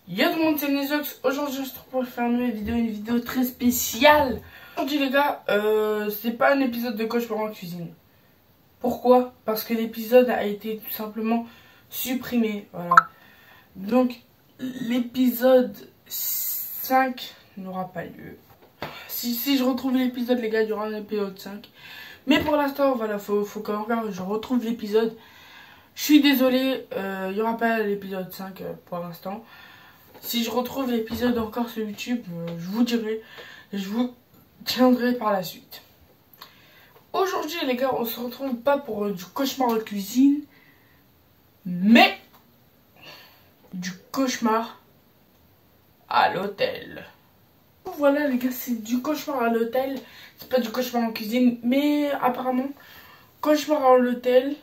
Yo tout le monde, c'est Nezox. Aujourd'hui, je se retrouve pour faire une vidéo très spéciale. Aujourd'hui, les gars, c'est pas un épisode de cauchemar en cuisine. Pourquoi? Parce que l'épisode a été tout simplement supprimé. Voilà. Donc, l'épisode 5 n'aura pas lieu. Si je retrouve l'épisode, les gars, il y aura un épisode 5. Mais pour l'instant, voilà, faut qu'encore je retrouve l'épisode. Je suis désolé, il n'y aura pas l'épisode 5 pour l'instant. Si je retrouve l'épisode encore sur YouTube, je vous dirai. Je vous tiendrai par la suite. Aujourd'hui, les gars, on se retrouve pas pour du cauchemar de cuisine, mais du cauchemar à l'hôtel. Voilà, les gars, c'est du cauchemar à l'hôtel. C'est pas du cauchemar en cuisine, mais apparemment, cauchemar à l'hôtel,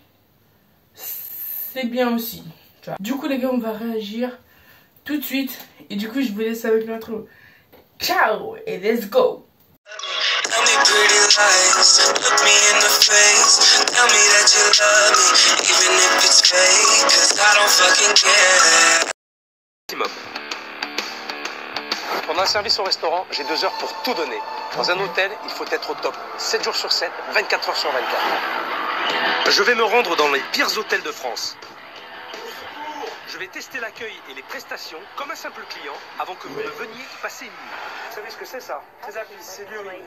c'est bien aussi. Du coup, les gars, on va réagir tout de suite. Et du coup, je vous laisse avec l'intro. Ciao et let's go. Tell me pretty lies, look me in the face. Tell me that you love me, even if it's fake. Cause I don't fucking care. Pendant un service au restaurant, j'ai 2 heures pour tout donner. Dans un hôtel, il faut être au top. 7 jours sur 7, 24 heures sur 24. Je vais me rendre dans les pires hôtels de France. Je vais tester l'accueil et les prestations comme un simple client avant que vous ne veniez y passer une nuit. Vous savez ce que c'est ça? C'est l'urine.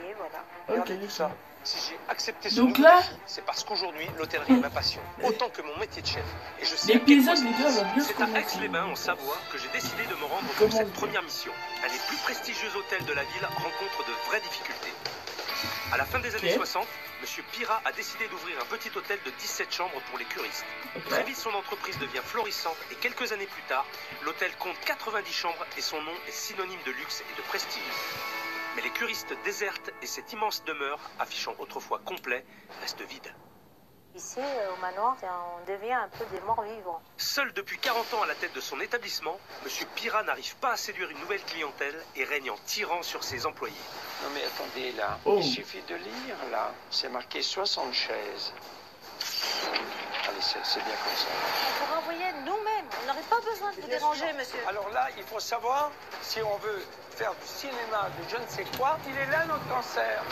Ok. Regardez ça. Si j'ai accepté ce Donc nouveau là, défi, c'est parce qu'aujourd'hui, l'hôtellerie est ma passion, autant que mon métier de chef. Et je sais l'épisode, les gars, va bien se c'est à commencer. Aix-les-Bains, en Savoie, que j'ai décidé de me rendre pour cette première mission. Un des plus prestigieux hôtels de la ville rencontre de vraies difficultés. À la fin des années 60, M. Pirat a décidé d'ouvrir un petit hôtel de 17 chambres pour les curistes. Très vite, son entreprise devient florissante et quelques années plus tard, l'hôtel compte 90 chambres et son nom est synonyme de luxe et de prestige. Mais les curistes désertent et cette immense demeure, affichant autrefois complet, reste vide. Ici, au manoir, on devient un peu des morts vivants. Seul depuis 40 ans à la tête de son établissement, M. Pirat n'arrive pas à séduire une nouvelle clientèle et règne en tyran sur ses employés. Non mais attendez là, il suffit de lire là, c'est marqué 60 chaises. Allez, c'est bien comme ça. On vous renvoyait nous-mêmes, on n'aurait pas besoin de vous déranger, monsieur. Alors là, il faut savoir, si on veut faire du cinéma, de je ne sais quoi, il est là notre cancer.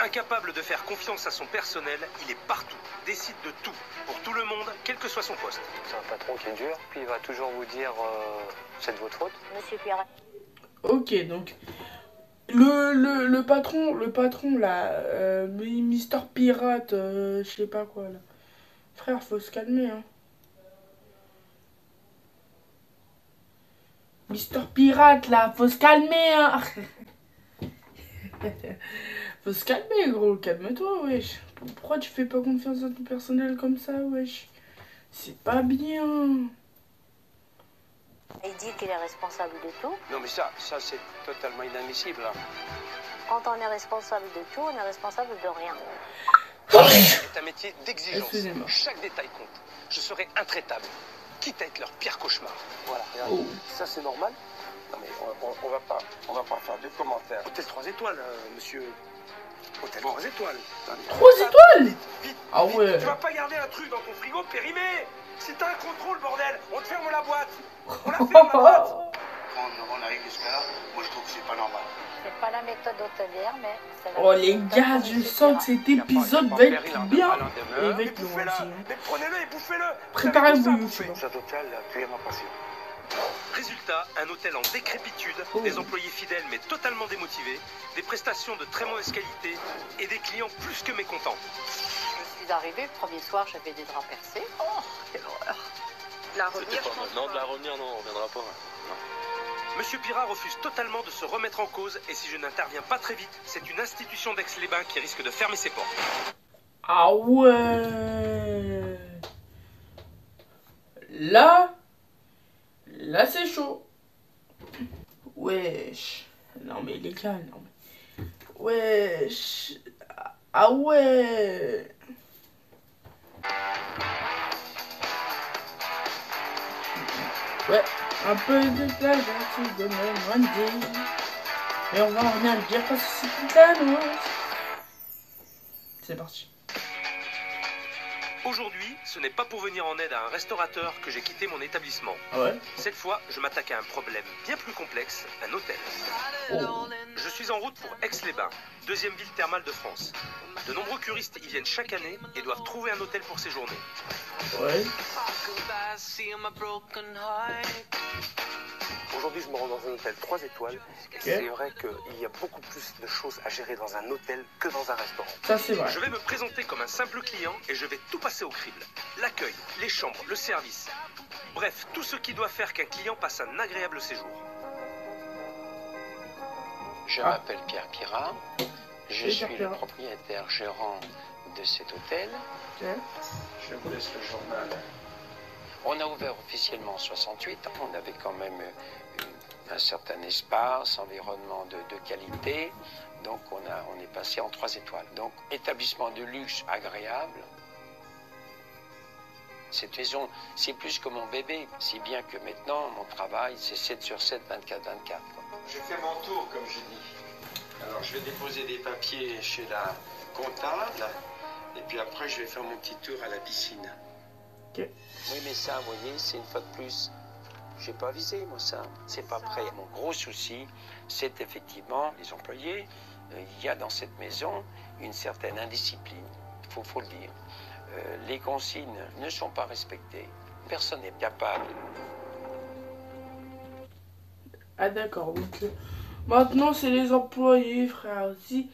Incapable de faire confiance à son personnel, il est partout, décide de tout, pour tout le monde, quel que soit son poste. C'est un patron qui est dur, puis il va toujours vous dire c'est de votre faute. Monsieur Pierre. Ok, donc le patron là, Mister Pirate, je sais pas quoi là. Frère, faut se calmer, hein. Mister Pirate là, faut se calmer, hein. Faut se calmer, gros, calme-toi, wesh. Pourquoi tu fais pas confiance à ton personnel comme ça, wesh? C'est pas bien. Il dit qu'il est responsable de tout. Non mais ça c'est totalement inadmissible là. Quand on est responsable de tout, on est responsable de rien. C'est un métier d'exigence. Excusez-moi. Chaque détail compte. Je serai intraitable, quitte à être leur pire cauchemar. Voilà, regardez. Ça c'est normal. Non mais on va pas faire de commentaires. Hôtel 3 étoiles, monsieur. Hôtel 3 étoiles. 3 étoiles? Vite, Ah vite. ouais. Tu vas pas garder un truc dans ton frigo périmé. C'est un contrôle, bordel. On te ferme la boîte. On la ferme la boîte. Quand on arrive jusqu'à là, moi je trouve que c'est pas normal. C'est pas la méthode hôtelière, mais c'est la Oh les méthode gars, de je Monsieur sens que Pierre. cet épisode va être bien. Et va Mais être long bouffez-le. aussi, hein. Mais prenez-le et bouffez-le. Préparez-vous, Vous avez tout ça à YouTube. bouffer. Cet hôtel a tué ma passion. Résultat, un hôtel en décrépitude, des employés fidèles mais totalement démotivés, des prestations de très mauvaise qualité et des clients plus que mécontents. Je suis arrivée, le premier soir, j'avais des draps percés. Oh, quelle horreur. La revenir, je pense Non, pas. de la revenir, non, on reviendra pas. Monsieur Pirat refuse totalement de se remettre en cause et si je n'interviens pas très vite, c'est une institution d'Aix-les-Bains qui risque de fermer ses portes. Ah ouais. Là c'est chaud. Wesh. Non mais les gars, non mais. Wesh. Ah ouais. Ouais, un peu de plage, tu donnes moins de dire. Mais on va rien dire parce que c'est une annonce. C'est parti. Aujourd'hui, ce n'est pas pour venir en aide à un restaurateur que j'ai quitté mon établissement. Ah ouais? Cette fois, je m'attaque à un problème bien plus complexe, un hôtel. Oh. Je suis en route pour Aix-les-Bains, deuxième ville thermale de France. De nombreux curistes y viennent chaque année et doivent trouver un hôtel pour séjourner. Ouais. Aujourd'hui, je me rends dans un hôtel 3 étoiles. Et c'est vrai qu'il y a beaucoup plus de choses à gérer dans un hôtel que dans un restaurant. Ça, c'est vrai. Je vais me présenter comme un simple client et je vais tout passer au crible. L'accueil, les chambres, le service. Bref, tout ce qui doit faire qu'un client passe un agréable séjour. Je m'appelle Pierre Pirat. Je suis le propriétaire gérant de cet hôtel. Je vous laisse le journal. On a ouvert officiellement en 68. On avait quand même un certain espace, environnement de qualité. Donc on est passé en 3 étoiles. Donc établissement de luxe agréable. Cette maison, c'est plus que mon bébé. Si bien que maintenant, mon travail, c'est 7 sur 7, 24/24. Je fais mon tour, comme je dis. Alors, je vais déposer des papiers chez la comptable. Et puis après, je vais faire mon petit tour à la piscine. Okay. Oui, mais ça, vous voyez, c'est une fois de plus. J'ai pas visé, moi, ça. C'est pas prêt. Mon gros souci, c'est effectivement les employés. Il y a dans cette maison une certaine indiscipline. Il faut le dire. Les consignes ne sont pas respectées. Personne n'est capable. Ah d'accord, donc maintenant c'est les employés, frère. Si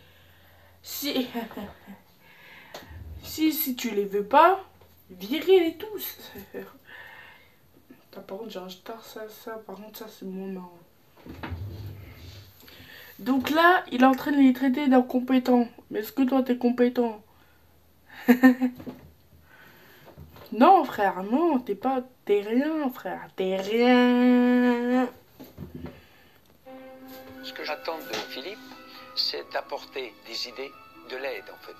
tu les veux pas, virez-les tous. Par contre j'ai un star, ça, par contre ça c'est moins marrant. Donc là, il est en train de les traiter d'incompétents. Mais est-ce que toi t'es compétent? Non frère, non, t'es rien frère, t'es rien. Ce que j'attends de Philippe, c'est d'apporter des idées, de l'aide en fait.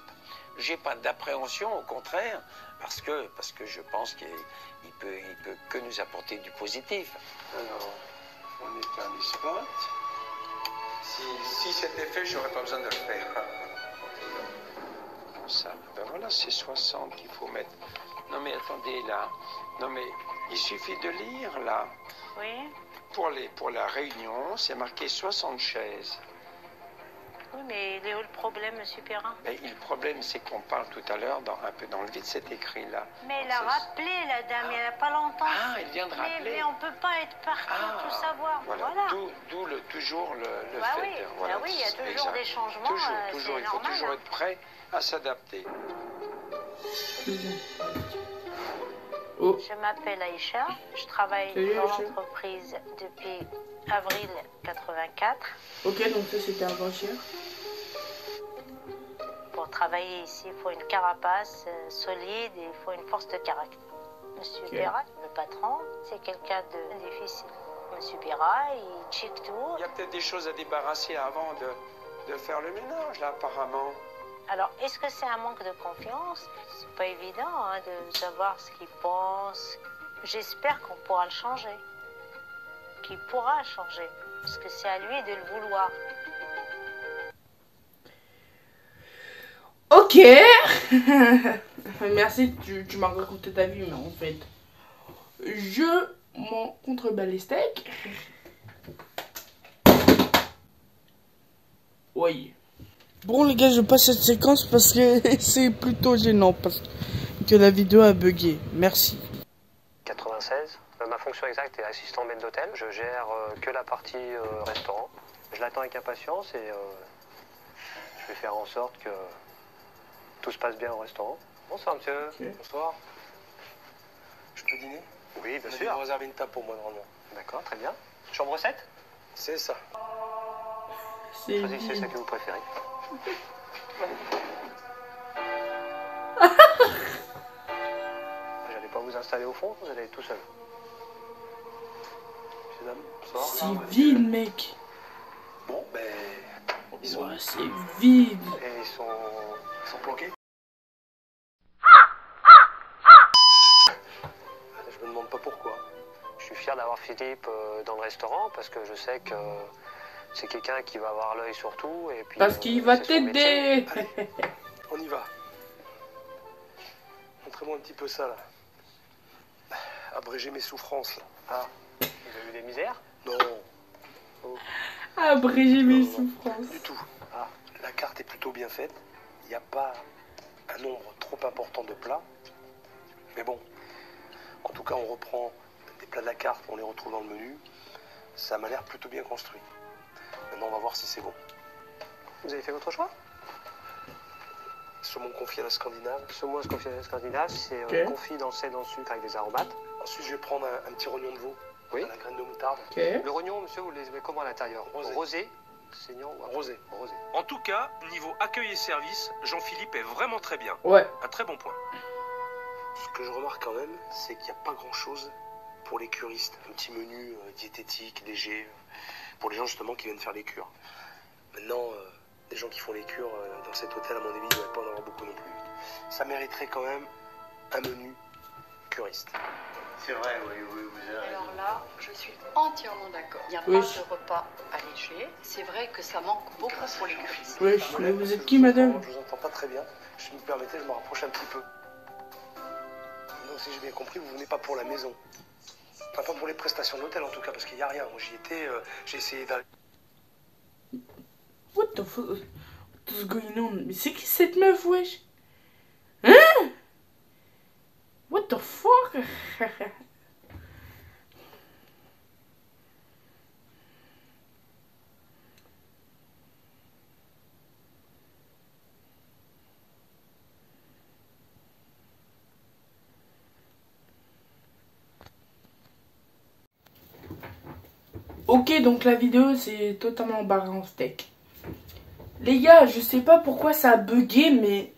J'ai pas d'appréhension, au contraire, parce que je pense qu'il peut que nous apporter du positif. Alors, on éteint les spots. Si c'était fait, j'aurais pas besoin de le faire. Ça, ben voilà, c'est 60 qu'il faut mettre. Non mais attendez là, non mais il suffit de lire là. Oui. Pour la réunion, c'est marqué 60 chaises. Oui, mais il est où le problème, monsieur Perrin? Mais le problème, c'est qu'on parle tout à l'heure, un peu dans le vide, c'est écrit là. Mais elle a rappelé, la dame, il n'y a pas longtemps. Ah, elle vient de rappeler. Mais on ne peut pas être partout, tout savoir. Voilà. D'où toujours le bah fait. Oui. Voilà, bah oui, il y a toujours des changements. Toujours, il faut normal, toujours être prêt à s'adapter. Oh. Je m'appelle Aïcha, je travaille dans l'entreprise depuis avril 84. Ok, donc ça c'était avant-hier. Pour travailler ici, il faut une carapace solide et il faut une force de caractère. Monsieur Perra, le patron, c'est quelqu'un de difficile. Monsieur Perra, il check tout. Il y a peut-être des choses à débarrasser avant de faire le ménage, là, apparemment. Alors, est-ce que c'est un manque de confiance? C'est pas évident de savoir ce qu'il pense. J'espère qu'on pourra le changer. Qu'il pourra changer. Parce que c'est à lui de le vouloir. Ok. Merci, tu m'as raconté ta vie, mais en fait, je m'en contrebats les steaks. Oui. Bon les gars, je passe cette séquence parce que c'est plutôt gênant parce que la vidéo a bugué. Merci. 96. Ma fonction exacte est assistant maître d'hôtel. Je gère que la partie restaurant. Je l'attends avec impatience et je vais faire en sorte que tout se passe bien au restaurant. Bonsoir monsieur. Okay. Bonsoir. Je peux dîner? Oui, bien sûr. Vous réservez une table pour moi normalement. D'accord, très bien. Chambre 7? C'est ça. Choisissez celle que vous préférez. J'allais pas vous installer au fond, vous allez être tout seul. Messieurs, dames, bonsoir. C'est vide, mec. Bon, ben... Ouais, c'est vide. Et ils sont planqués. Je me demande pas pourquoi. Je suis fier d'avoir Philippe dans le restaurant parce que je sais que c'est quelqu'un qui va avoir l'œil sur tout. Et puis, parce qu'il va t'aider. On y va. montrez-moi un petit peu ça, là. Abréger mes souffrances, là. Ah. Vous avez eu des misères? Non. Oh. Abréger mes souffrances. Du tout. Ah, la carte est plutôt bien faite. Il n'y a pas un nombre trop important de plats. Mais bon, en tout cas, on reprend des plats de la carte, on les retrouve dans le menu. Ça m'a l'air plutôt bien construit. Maintenant, on va voir si c'est bon. Vous avez fait votre choix? Saumon confit à la scandinave. Saumon confit à la scandinave, c'est confit dans le sel, dans le sucre avec des aromates. Ensuite, je vais prendre un petit rognon de veau. Oui. À la graine de moutarde. Le rognon, monsieur, vous les aimez comment à l'intérieur? Rosé. Saignant ou rosé. Rosé. En tout cas, niveau accueil et service, Jean-Philippe est vraiment très bien. Ouais. Un très bon point. Ce que je remarque quand même, c'est qu'il n'y a pas grand-chose pour les curistes. Un petit menu diététique, léger, pour les gens justement qui viennent faire les cures. Maintenant, les gens qui font les cures dans cet hôtel, à mon avis, il ne doit pas en avoir beaucoup non plus. Ça mériterait quand même un menu curiste. C'est vrai, oui, vous avez Alors là, je suis entièrement d'accord. Il n'y a pas de repas allégé. C'est vrai que ça manque beaucoup pour les curistes. Oui, mais vous êtes qui, madame? Je vous entends pas très bien. Si vous me permettez, je me rapproche un petit peu. Donc, si j'ai bien compris, vous venez pas pour la maison. Enfin, pas pour les prestations de l'hôtel, en tout cas, parce qu'il n'y a rien. Moi, j'y étais, j'ai essayé d'aller... What the fuck? What's going on? Mais c'est qui cette meuf, wesh? Hein? What the fuck? Ok, donc la vidéo c'est totalement barré en steak. Les gars, je sais pas pourquoi ça a bugué, mais...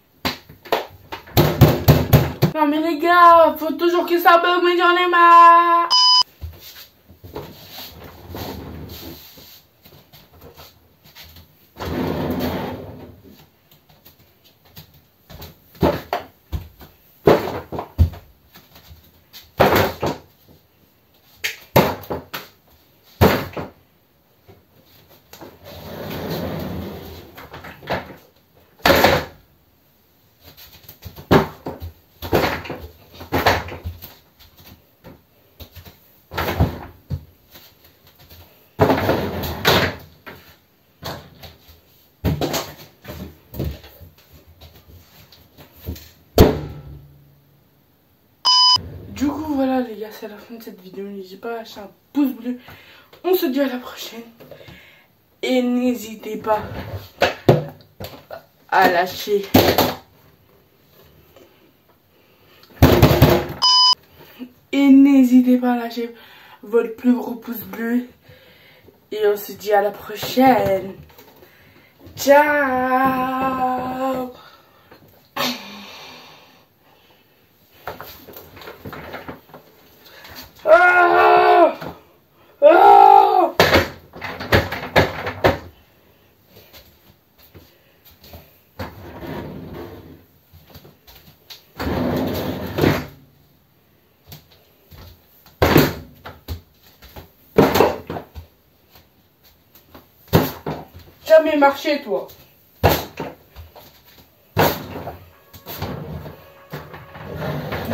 Non mais les gars, faut toujours que ça bug, mais j'en ai marre. Du coup voilà les gars, c'est la fin de cette vidéo. N'hésitez pas à lâcher un pouce bleu. On se dit à la prochaine. Et n'hésitez pas à lâcher votre plus gros pouce bleu. Et on se dit à la prochaine. Ciao. Ah! Ah! Jamais marché, toi.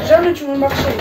Jamais tu veux marcher.